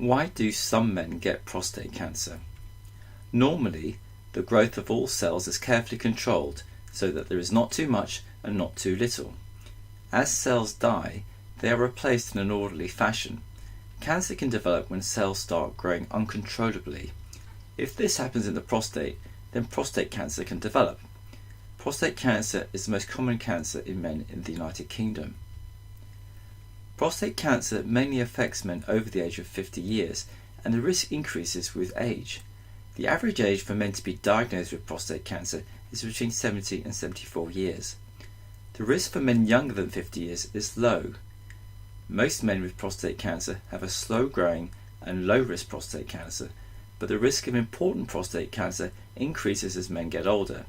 Why do some men get prostate cancer? Normally, the growth of all cells is carefully controlled so that there is not too much and not too little. As cells die, they are replaced in an orderly fashion. Cancer can develop when cells start growing uncontrollably. If this happens in the prostate, then prostate cancer can develop. Prostate cancer is the most common cancer in men in the United Kingdom. Prostate cancer mainly affects men over the age of 50 years, and the risk increases with age. The average age for men to be diagnosed with prostate cancer is between 70 and 74 years. The risk for men younger than 50 years is low. Most men with prostate cancer have a slow-growing and low-risk prostate cancer, but the risk of important prostate cancer increases as men get older,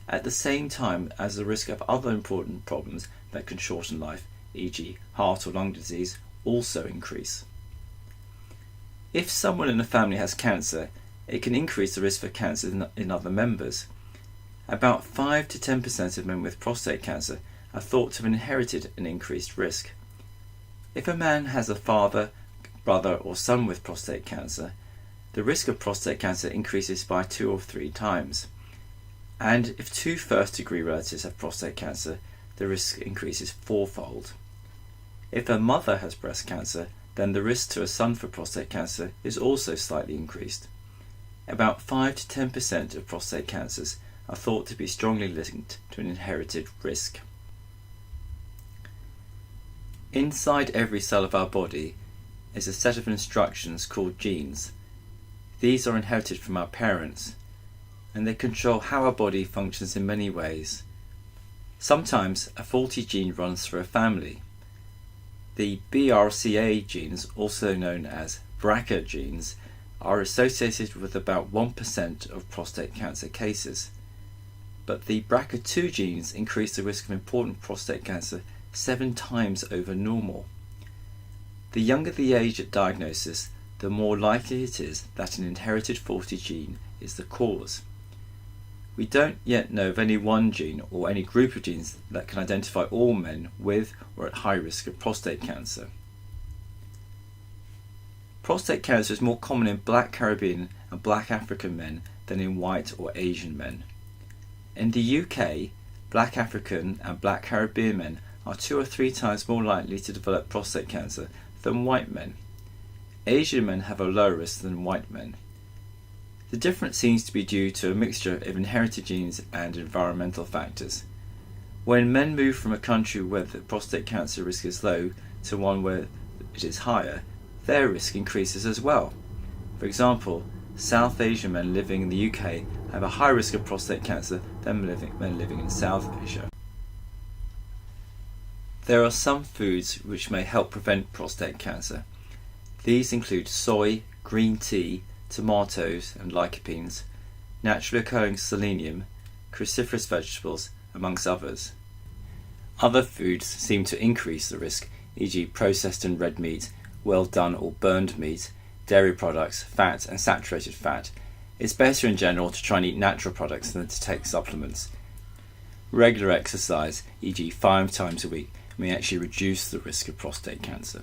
at the same time as the risk of other important problems that can shorten life, e.g. heart or lung disease, also increase. If someone in a family has cancer, it can increase the risk for cancer in other members. About 5 to 10% of men with prostate cancer are thought to have inherited an increased risk. If a man has a father, brother or son with prostate cancer, the risk of prostate cancer increases by 2 or 3 times. And if 2 first-degree relatives have prostate cancer, the risk increases 4-fold. If a mother has breast cancer, then the risk to a son for prostate cancer is also slightly increased. About 5 to 10% of prostate cancers are thought to be strongly linked to an inherited risk. Inside every cell of our body is a set of instructions called genes. These are inherited from our parents, and they control how our body functions in many ways. Sometimes a faulty gene runs through a family. The BRCA genes, also known as BRCA genes, are associated with about 1% of prostate cancer cases. But the BRCA2 genes increase the risk of important prostate cancer 7 times over normal. The younger the age at diagnosis, the more likely it is that an inherited faulty gene is the cause. We don't yet know of any one gene or any group of genes that can identify all men with or at high risk of prostate cancer. Prostate cancer is more common in black Caribbean and black African men than in white or Asian men. In the UK, black African and black Caribbean men are 2 or 3 times more likely to develop prostate cancer than white men. Asian men have a lower risk than white men. The difference seems to be due to a mixture of inherited genes and environmental factors. When men move from a country where the prostate cancer risk is low to one where it is higher, their risk increases as well. For example, South Asian men living in the UK have a higher risk of prostate cancer than men living in South Asia. There are some foods which may help prevent prostate cancer. These include soy, green tea, tomatoes and lycopenes, naturally occurring selenium, cruciferous vegetables, amongst others. Other foods seem to increase the risk, e.g. processed and red meat, well done or burned meat, dairy products, fat and saturated fat. It's better in general to try and eat natural products than to take supplements. Regular exercise, e.g. 5 times a week, may actually reduce the risk of prostate cancer.